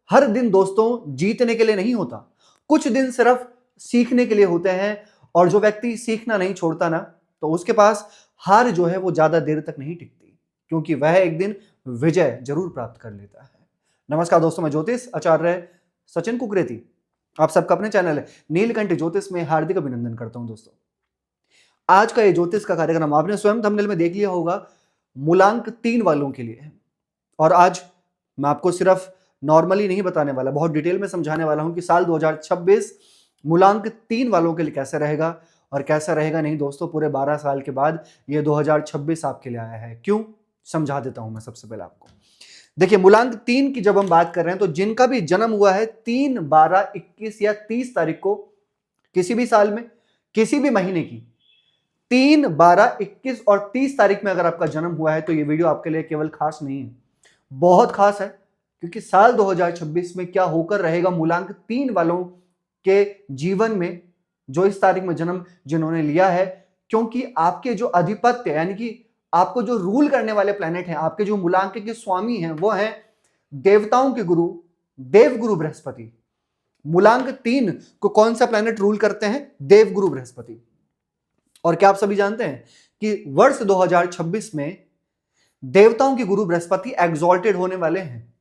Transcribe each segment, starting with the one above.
हर दिन दोस्तों जीतने के लिए नहीं होता, कुछ दिन सिर्फ सीखने के लिए होते हैं। और जो व्यक्ति सीखना नहीं छोड़ता ना, तो उसके पास हार जो है वो ज्यादा देर तक नहीं टिकती, क्योंकि वह एक दिन विजय जरूर प्राप्त कर लेता है। नमस्कार दोस्तों, मैं ज्योतिष आचार्य सचिन कुकरेती आप सबका अपने चैनल है नीलकंठ ज्योतिष में हार्दिक अभिनंदन करता हूं। दोस्तों, आज का ये ज्योतिष का कार्यक्रम आपने स्वयं थंबनेल में देख लिया होगा, मूलांक 3 वालों के लिए है। और आज मैं आपको सिर्फ नॉर्मली नहीं बताने वाला, बहुत डिटेल में समझाने वाला हूं कि साल 2026 मूलांक 3 वालों के लिए कैसा रहेगा और कैसा रहेगा नहीं। दोस्तों, पूरे 12 साल के बाद ये 2026 आपके लिए आया है। क्यों, समझा देता हूं मैं सबसे पहले आपको। देखिए, मूलांक 3 की जब हम बात कर रहे हैं तो जिनका भी जन्म हुआ है 3, 12, 21 या 30 तारीख को, किसी भी साल में, किसी भी महीने की 3, 12, 21 और 30 तारीख में अगर आपका जन्म हुआ है तो ये वीडियो आपके लिए केवल खास नहीं है, बहुत खास है। क्योंकि साल 2026 में क्या होकर रहेगा मूलांक 3 वालों के जीवन में, जो इस तारीख में जन्म जिन्होंने लिया है। क्योंकि आपके जो अधिपत्य यानी कि आपको जो रूल करने वाले प्लैनेट हैं, आपके जो मूलांक के स्वामी हैं, वो हैं देवताओं के गुरु, देवगुरु बृहस्पति। मूलांक 3 को कौन सा प्लैनेट रूल करते हैं? देवगुरु बृहस्पति। और क्या आप सभी जानते हैं कि वर्ष 2026 में देवताओं के गुरु बृहस्पति एग्जॉल्टेड होने वाले हैं,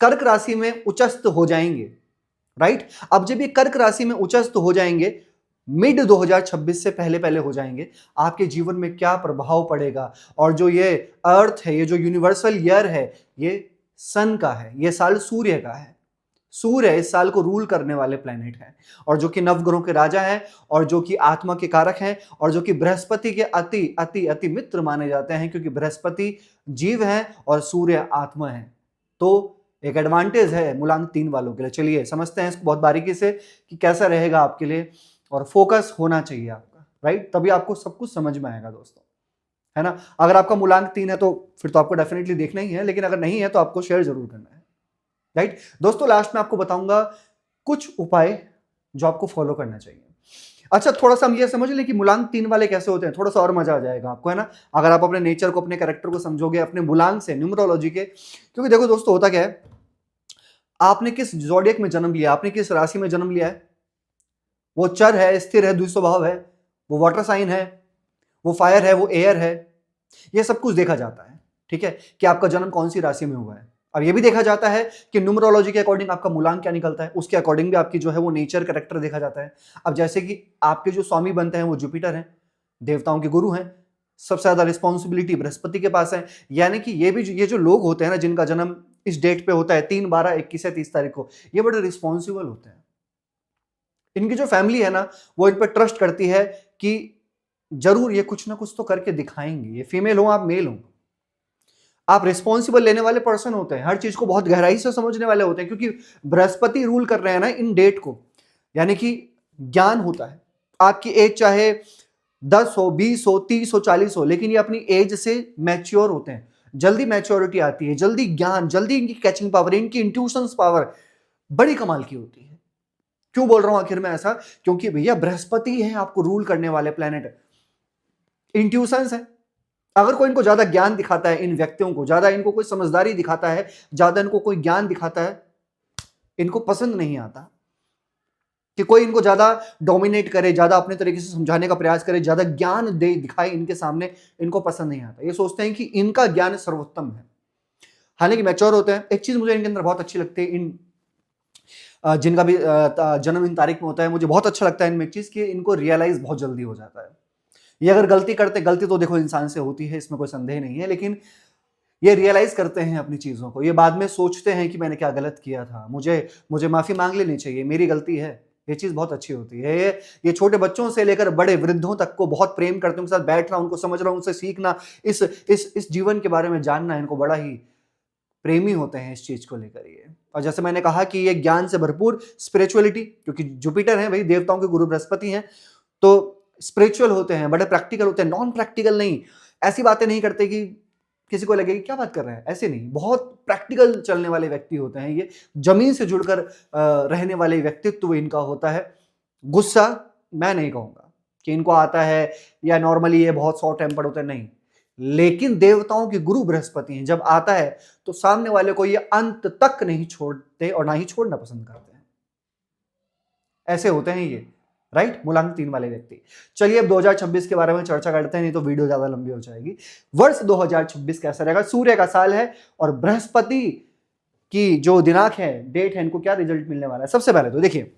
कर्क राशि में उच्चस्थ हो जाएंगे। राइट, अब जब ये कर्क राशि में उच्चस्थ हो जाएंगे, मिड 2026 से पहले पहले हो जाएंगे, आपके जीवन में क्या प्रभाव पड़ेगा। और जो ये अर्थ है, ये जो यूनिवर्सल ईयर है, ये सन का है, ये साल सूर्य का है। सूर्य इस साल को रूल करने वाले प्लैनेट हैं, और जो कि नवग्रहों के राजा हैं, और जो कि आत्मा के कारक हैं, और जो कि बृहस्पति के अति अति अति मित्र माने जाते हैं, क्योंकि बृहस्पति जीव हैं और सूर्य आत्मा है। तो एक एडवांटेज है मूलांक 3 वालों के लिए। चलिए समझते हैं इसको बहुत बारीकी से कि कैसा रहेगा आपके लिए, और फोकस होना चाहिए आपका। राइट, तभी आपको सब कुछ समझ में आएगा दोस्तों, है ना। अगर आपका मूलांक 3 है तो फिर तो आपको डेफिनेटली देखना ही है, लेकिन अगर नहीं है तो आपको शेयर जरूर करना है। राइट दोस्तों, लास्ट में आपको बताऊंगा कुछ उपाय जो आपको फॉलो करना चाहिए। अच्छा, थोड़ा सा हम ये समझ लें कि मूलांक 3 वाले कैसे होते हैं, थोड़ा सा और मजा आ जाएगा आपको, है ना, अगर आप अपने नेचर को, अपने कैरेक्टर को समझोगे अपने मूलांक से, न्यूमरोलॉजी के। क्योंकि देखो दोस्तों, होता क्या है, आपने किस ज़ोडिएक में जन्म लिया, आपने किस राशि में जन्म लिया है, वो चर है, स्थिर है, द्विस्वभाव है, वो वाटर साइन है, वो फायर है, वो एयर है, ये सब कुछ देखा जाता है। ठीक है, कि आपका जन्म कौन सी राशि में हुआ है। अब ये भी देखा जाता है कि न्यूमरोलॉजी के अकॉर्डिंग आपका मूलांक क्या निकलता है, उसके अकॉर्डिंग भी आपकी जो है वो नेचर कैरेक्टर देखा जाता है। अब जैसे कि आपके जो स्वामी बनते हैं वो जुपिटर हैं, देवताओं के गुरु हैं, सबसे ज्यादा रिस्पॉन्सिबिलिटी बृहस्पति के पास है। यानी कि ये जो लोग होते हैं ना, जिनका जन्म इस डेट पे होता है 3, 12, 21 या 30 तारीख को, ये बड़े रिस्पॉन्सिबल होते हैं। इनकी जो फैमिली है ना, वो इन पर ट्रस्ट करती है कि जरूर ये कुछ ना कुछ तो करके दिखाएंगे। ये फीमेल हो आप मेल हो, आप रिस्पॉन्सिबल लेने वाले पर्सन होते हैं, हर चीज को बहुत गहराई से समझने वाले होते हैं, क्योंकि बृहस्पति रूल कर रहे हैं ना इन डेट को। यानी कि ज्ञान होता है, आपकी एज चाहे 10 हो, 20 हो, 30 हो, 40 हो, लेकिन ये अपनी एज से मैच्योर होते हैं, जल्दी मैच्योरिटी आती है, जल्दी ज्ञान, जल्दी इनकी कैचिंग पावर, इनकी इंट्यूशंस पावर बड़ी कमाल की होती है। क्यों बोल रहा हूं आखिर में ऐसा? क्योंकि भैया बृहस्पति है आपको रूल करने वाले प्लेनेट, इंट्यूशंस है। अगर कोई इनको ज्यादा ज्ञान दिखाता है, इन व्यक्तियों को ज्यादा इनको कोई समझदारी दिखाता है, ज्यादा इनको कोई ज्ञान दिखाता है, इनको पसंद नहीं आता कि कोई इनको ज्यादा डोमिनेट करे, ज्यादा अपने तरीके से समझाने का प्रयास करे, ज्यादा ज्ञान दे दिखाए इनके सामने, इनको पसंद नहीं आता। ये सोचते हैं कि इनका ज्ञान सर्वोत्तम है, हालांकि मैच्योर होते हैं। एक चीज मुझे इनके अंदर बहुत अच्छी लगती है, इन जिनका भी जन्म इन तारीख में होता है, मुझे बहुत अच्छा लगता है इनमें एक चीज कि इनको रियलाइज बहुत जल्दी हो जाता है। ये अगर गलती करते, गलती तो देखो इंसान से होती है, इसमें कोई संदेह नहीं है, लेकिन ये रियलाइज करते हैं अपनी चीजों को, ये बाद में सोचते हैं कि मैंने क्या गलत किया था, मुझे माफी मांग लेनी चाहिए, मेरी गलती है। ये चीज बहुत अच्छी होती है। ये छोटे बच्चों से लेकर बड़े वृद्धों तक को बहुत प्रेम करते हैं, उनके साथ बैठना, उनको समझना, उनसे सीखना, इस जीवन के बारे में जानना, इनको बड़ा ही प्रेमी होते हैं इस चीज को लेकर ये। और जैसे मैंने कहा कि ये ज्ञान से भरपूर, स्पिरिचुअलिटी, क्योंकि जुपिटर है भाई, देवताओं के गुरु बृहस्पति हैं, तो स्पिरिचुअल होते हैं, बड़े प्रैक्टिकल होते हैं, नॉन प्रैक्टिकल नहीं, ऐसी बातें नहीं करते कि किसी को लगे कि क्या बात कर रहे हैं, ऐसे नहीं, बहुत प्रैक्टिकल चलने वाले व्यक्ति होते हैं ये, जमीन से जुड़कर रहने वाले व्यक्तित्व इनका होता है। गुस्सा मैं नहीं कहूंगा कि इनको आता है, या नॉर्मली ये बहुत शॉर्ट टेम्पर्ड होते हैं, नहीं, लेकिन देवताओं के गुरु बृहस्पति हैं, जब आता है तो सामने वाले को ये अंत तक नहीं छोड़ते और ना ही छोड़ना पसंद करते हैं। ऐसे होते हैं ये, राइट, मूलांक 3 वाले व्यक्ति। चलिए अब 2026 के बारे में चर्चा करते हैं, नहीं तो वीडियो ज्यादा लंबी हो जाएगी। वर्ष 2026 कैसा रहेगा? सूर्य का साल है और बृहस्पति की जो दिनांक है, डेट है, इनको क्या रिजल्ट मिलने वाला है? सबसे पहले तो देखिए,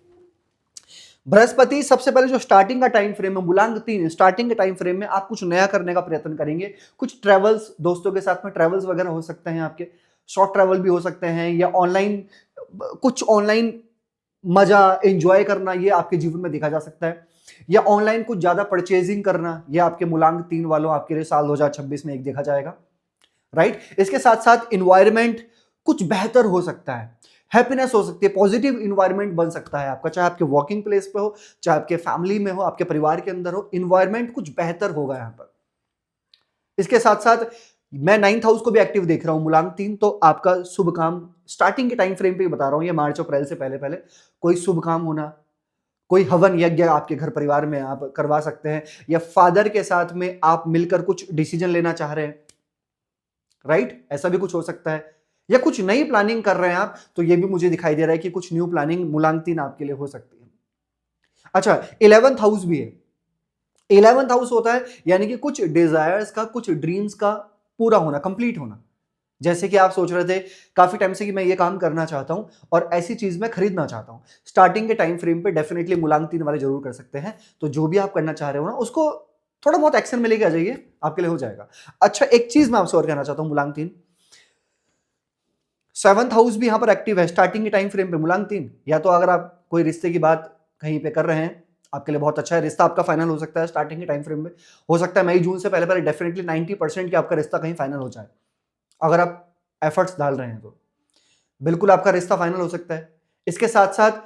बृहस्पति सबसे पहले जो स्टार्टिंग का टाइम फ्रेम है, मूलांक 3 स्टार्टिंग के टाइम फ्रेम में आप कुछ नया करने का प्रयत्न करेंगे। कुछ ट्रेवल्स, दोस्तों के साथ में ट्रेवल्स वगैरह हो सकते हैं, आपके शॉर्ट ट्रेवल भी हो सकते हैं, या ऑनलाइन कुछ ऑनलाइन मजा एंजॉय करना, ये आपके जीवन में देखा जा सकता है। या ऑनलाइन कुछ ज्यादा परचेजिंग करना, ये आपके मूलांक 3 वालों आपके लिए साल 2026 में एक देखा जाएगा, राइट। इसके साथ साथ इन्वायरमेंट कुछ बेहतर हो सकता है, हैप्पीनेस हो सकती है, पॉजिटिव इन्वायरमेंट बन सकता है आपका, चाहे आपके वर्किंग प्लेस पे हो, चाहे आपके फैमिली में हो, आपके परिवार के अंदर हो, इन्वायरमेंट कुछ बेहतर होगा यहां पर। इसके साथ साथ मैं 9th हाउस को भी एक्टिव देख रहा हूं, मूलांक 3, तो आपका शुभ काम स्टार्टिंग के टाइम फ्रेम पे बता रहा हूं, ये मार्च अप्रैल से पहले पहले कोई शुभ काम होना, कोई हवन यज्ञ आपके घर परिवार में आप करवा सकते हैं, या फादर के साथ में आप मिलकर कुछ डिसीजन लेना चाह रहे हैं, राइट, ऐसा भी कुछ हो सकता है। या कुछ नई प्लानिंग कर रहे हैं आप, तो ये भी मुझे दिखाई दे रहा है कि कुछ न्यू प्लानिंग मूलांक 3 आपके लिए हो सकती है। अच्छा, 11th हाउस भी है। 11th हाउस होता है यानी कि कुछ डिजायर्स का, कुछ ड्रीम्स का पूरा होना, कंप्लीट होना। जैसे कि आप सोच रहे थे काफी टाइम से कि मैं ये काम करना चाहता हूं और ऐसी चीज मैं खरीदना चाहता हूं, स्टार्टिंग के टाइम फ्रेम पे डेफिनेटली मूलांक 3 वाले जरूर कर सकते हैं। तो जो भी आप करना चाह रहे हो ना, उसको थोड़ा बहुत एक्शन में लेके आ जाइए, आपके लिए हो जाएगा। अच्छा, एक चीज मैं आपसे और कहना चाहता हूं, मूलांक 3 7th हाउस भी यहां पर एक्टिव है स्टार्टिंग के टाइम फ्रेम पे, मूलांक 3। या तो अगर आप कोई रिश्ते की बात कहीं पे कर रहे हैं, आपके लिए बहुत अच्छा है, रिश्ता आपका फाइनल हो सकता है स्टार्टिंग के टाइम फ्रेम में। हो सकता है मई जून से पहले पहले डेफिनेटली 90% कि आपका रिश्ता कहीं फाइनल हो जाए, अगर आप एफर्ट्स डाल रहे हैं तो बिल्कुल आपका रिश्ता फाइनल हो सकता है। इसके साथ साथ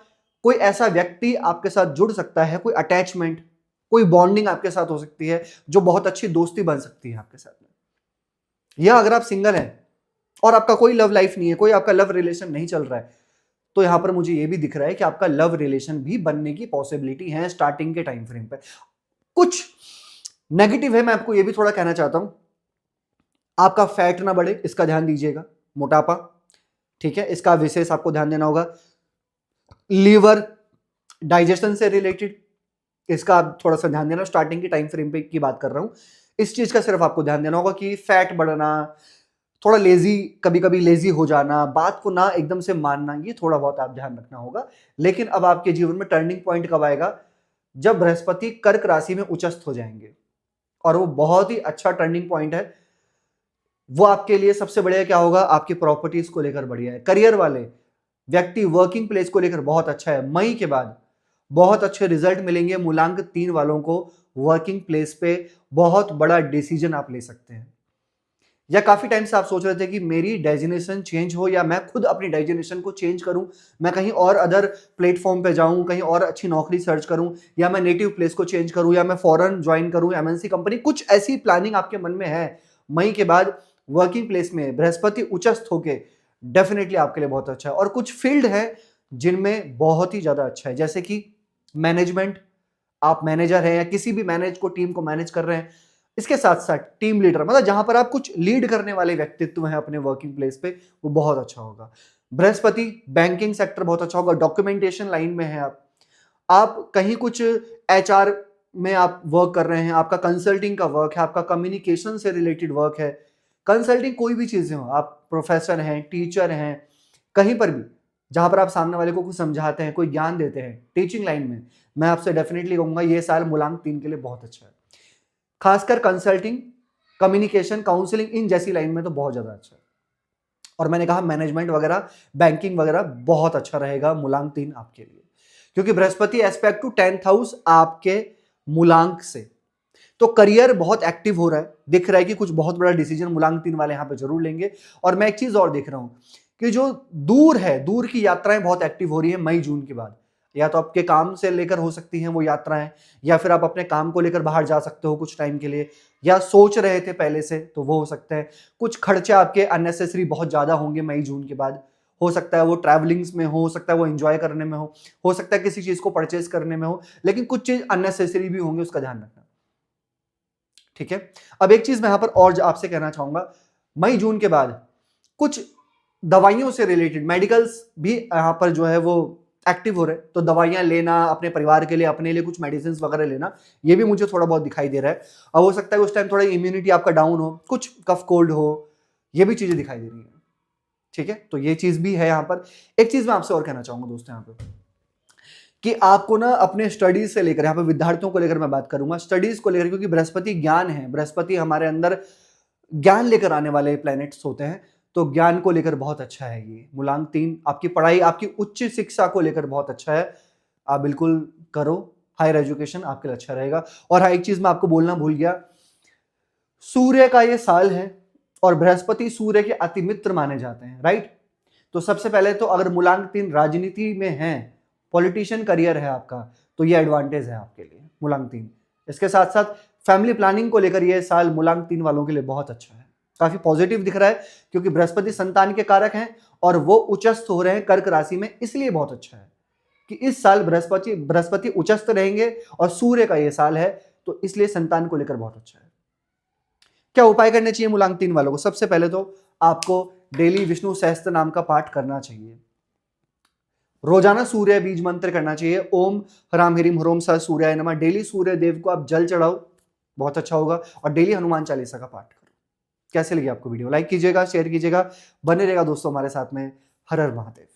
कोई ऐसा व्यक्ति आपके साथ जुड़ सकता है, कोई अटैचमेंट, कोई बॉन्डिंग आपके साथ हो सकती है, जो बहुत अच्छी दोस्ती बन सकती है आपके साथ में। या अगर आप सिंगल हैं और आपका कोई लव लाइफ नहीं है, कोई आपका लव रिलेशन नहीं चल रहा है, तो यहां पर मुझे यह भी दिख रहा है कि आपका लव रिलेशन भी बनने की पॉसिबिलिटी है स्टार्टिंग के टाइम फ्रेम पे। कुछ नेगेटिव है, मैं आपको यह भी थोड़ा कहना चाहता हूं, आपका फैट ना बढ़े, इसका ध्यान दीजिएगा, मोटापा, ठीक है, इसका विशेष आपको ध्यान देना होगा। लीवर, डाइजेशन से रिलेटेड, इसका आप थोड़ा सा ध्यान देना, स्टार्टिंग के टाइम फ्रेम पे की बात कर रहा हूं, इस चीज का सिर्फ आपको ध्यान देना होगा कि फैट बढ़ना, थोड़ा लेजी, कभी कभी लेजी हो जाना, बात को ना एकदम से मानना, ये थोड़ा बहुत आप ध्यान रखना होगा। लेकिन अब आपके जीवन में टर्निंग पॉइंट कब आएगा? जब बृहस्पति कर्क राशि में उच्चस्थ हो जाएंगे, और वो बहुत ही अच्छा टर्निंग पॉइंट है। वो आपके लिए सबसे बढ़िया क्या होगा? आपकी प्रॉपर्टीज को लेकर बढ़िया है। करियर वाले व्यक्ति वर्किंग प्लेस को लेकर बहुत अच्छा है। मई के बाद बहुत अच्छे रिजल्ट मिलेंगे मूलांक 3 वालों को। वर्किंग प्लेस पे बहुत बड़ा डिसीजन आप ले सकते हैं। या काफी टाइम से आप सोच रहे थे कि मेरी डेजिनेशन चेंज हो, या मैं खुद अपनी डेजिनेशन को चेंज करूं, मैं कहीं और अदर प्लेटफॉर्म पे जाऊं, कहीं और अच्छी नौकरी सर्च करूं, या मैं नेटिव प्लेस को चेंज करूं, या मैं फॉरेन ज्वाइन करूं, एमएनसी कंपनी, कुछ ऐसी प्लानिंग आपके मन में है। मई के बाद वर्किंग प्लेस में बृहस्पति उच्चस्थ होके डेफिनेटली आपके लिए बहुत अच्छा है। और कुछ फील्ड है जिनमें बहुत ही ज्यादा अच्छा है, जैसे कि मैनेजमेंट, आप मैनेजर हैं या किसी भी मैनेज को, टीम को मैनेज कर रहे हैं। इसके साथ साथ टीम लीडर, मतलब जहां पर आप कुछ लीड करने वाले व्यक्तित्व हैं अपने वर्किंग प्लेस पे, वो बहुत अच्छा होगा। बृहस्पति बैंकिंग सेक्टर बहुत अच्छा होगा। डॉक्यूमेंटेशन लाइन में है आप कहीं कुछ एचआर में आप वर्क कर रहे हैं, आपका कंसल्टिंग का वर्क है, आपका कम्युनिकेशन से रिलेटेड वर्क है, कंसल्टिंग कोई भी चीजें हो, आप प्रोफेसर हैं, टीचर हैं, कहीं पर भी जहां पर आप सामने वाले को कुछ समझाते हैं, कोई ज्ञान देते हैं, टीचिंग लाइन में, मैं आपसे डेफिनेटली कहूंगा ये साल मूलांक 3 के लिए बहुत अच्छा है। खासकर कंसल्टिंग, कम्युनिकेशन, काउंसलिंग, इन जैसी लाइन में तो बहुत ज्यादा अच्छा है। और मैंने कहा मैनेजमेंट वगैरह, बैंकिंग वगैरह बहुत अच्छा रहेगा मूलांक 3 आपके लिए, क्योंकि Brihaspati aspect to 10th house आपके मूलांक से। तो करियर बहुत एक्टिव हो रहा है, दिख रहा है कि कुछ बहुत बड़ा डिसीजन मूलांक 3 वाले यहां पे जरूर लेंगे। और मैं एक चीज और देख रहा हूं कि जो दूर है, दूर की यात्राएं बहुत एक्टिव हो रही है मई जून के बाद। या तो आपके काम से लेकर हो सकती हैं वो यात्राएं, या फिर आप अपने काम को लेकर बाहर जा सकते हो कुछ टाइम के लिए, या सोच रहे थे पहले से तो वो हो सकता है। कुछ खर्चे आपके अननेसेसरी बहुत ज्यादा होंगे मई जून के बाद। हो सकता है वो ट्रैवलिंग्स में हो सकता है वो एंजॉय करने में हो सकता है किसी चीज को परचेज करने में हो, लेकिन कुछ चीज अननेसेसरी भी होंगे, उसका ध्यान रखना, ठीक है। अब एक चीज मैं यहां पर और आपसे कहना चाहूंगा, मई जून के बाद कुछ दवाइयों से रिलेटेड मेडिकल्स भी यहां पर जो है वो एक्टिव हो रहे हैं, तो दवाइयां लेना अपने परिवार के लिए, अपने लिए कुछ मेडिसिन वगैरह लेना, ये भी मुझे थोड़ा बहुत दिखाई दे रहा है। अब हो सकता है उस टाइम थोड़ा इम्यूनिटी आपका डाउन हो, कुछ कफ कोल्ड हो, ये भी चीजें दिखाई दे रही है। ठीक है, तो ये चीज भी है यहां पर। एक चीज मैं आपसे और कहना चाहूंगा दोस्तों यहां पर, कि आपको ना अपने स्टडीज से लेकर, यहाँ पे विद्यार्थियों को लेकर मैं बात करूंगा, स्टडीज को लेकर, क्योंकि बृहस्पति ज्ञान है, बृहस्पति हमारे अंदर ज्ञान लेकर आने वाले प्लैनेट्स होते हैं, तो ज्ञान को लेकर बहुत अच्छा है ये मूलांक 3। आपकी पढ़ाई, आपकी उच्च शिक्षा को लेकर बहुत अच्छा है, आप बिल्कुल करो, हायर एजुकेशन आपके लिए अच्छा रहेगा। और हाँ, एक चीज मैं आपको बोलना भूल गया, सूर्य का ये साल है और बृहस्पति सूर्य के अति मित्र माने जाते हैं, राइट। तो सबसे पहले तो अगर मूलांक 3 राजनीति में है, पॉलिटिशियन करियर है आपका, तो ये एडवांटेज है आपके लिए मूलांक 3। इसके साथ साथ फैमिली प्लानिंग को लेकर ये साल मूलांक 3 वालों के लिए बहुत अच्छा है, काफी पॉजिटिव दिख रहा है, क्योंकि बृहस्पति संतान के कारक हैं और वो उच्चस्थ हो रहे हैं कर्क राशि में, इसलिए बहुत अच्छा है कि इस साल बृहस्पति उच्चस्थ रहेंगे और सूर्य का ये साल है, तो इसलिए संतान को लेकर बहुत अच्छा है। क्या उपाय करने चाहिए मूलांक 3 वालों को? सबसे पहले तो आपको डेली विष्णु सहस्त्र नाम का पाठ करना चाहिए, रोजाना सूर्य बीज मंत्र करना चाहिए, ओम ह्राम ह्रीम ह्रोम स सूर्याय नमः। डेली सूर्य देव को आप जल चढ़ाओ, बहुत अच्छा होगा। और डेली हनुमान चालीसा का पाठ करो। कैसे लगी आपको वीडियो? लाइक कीजिएगा, शेयर कीजिएगा, बने रहेगा दोस्तों हमारे साथ में। हर हर महादेव।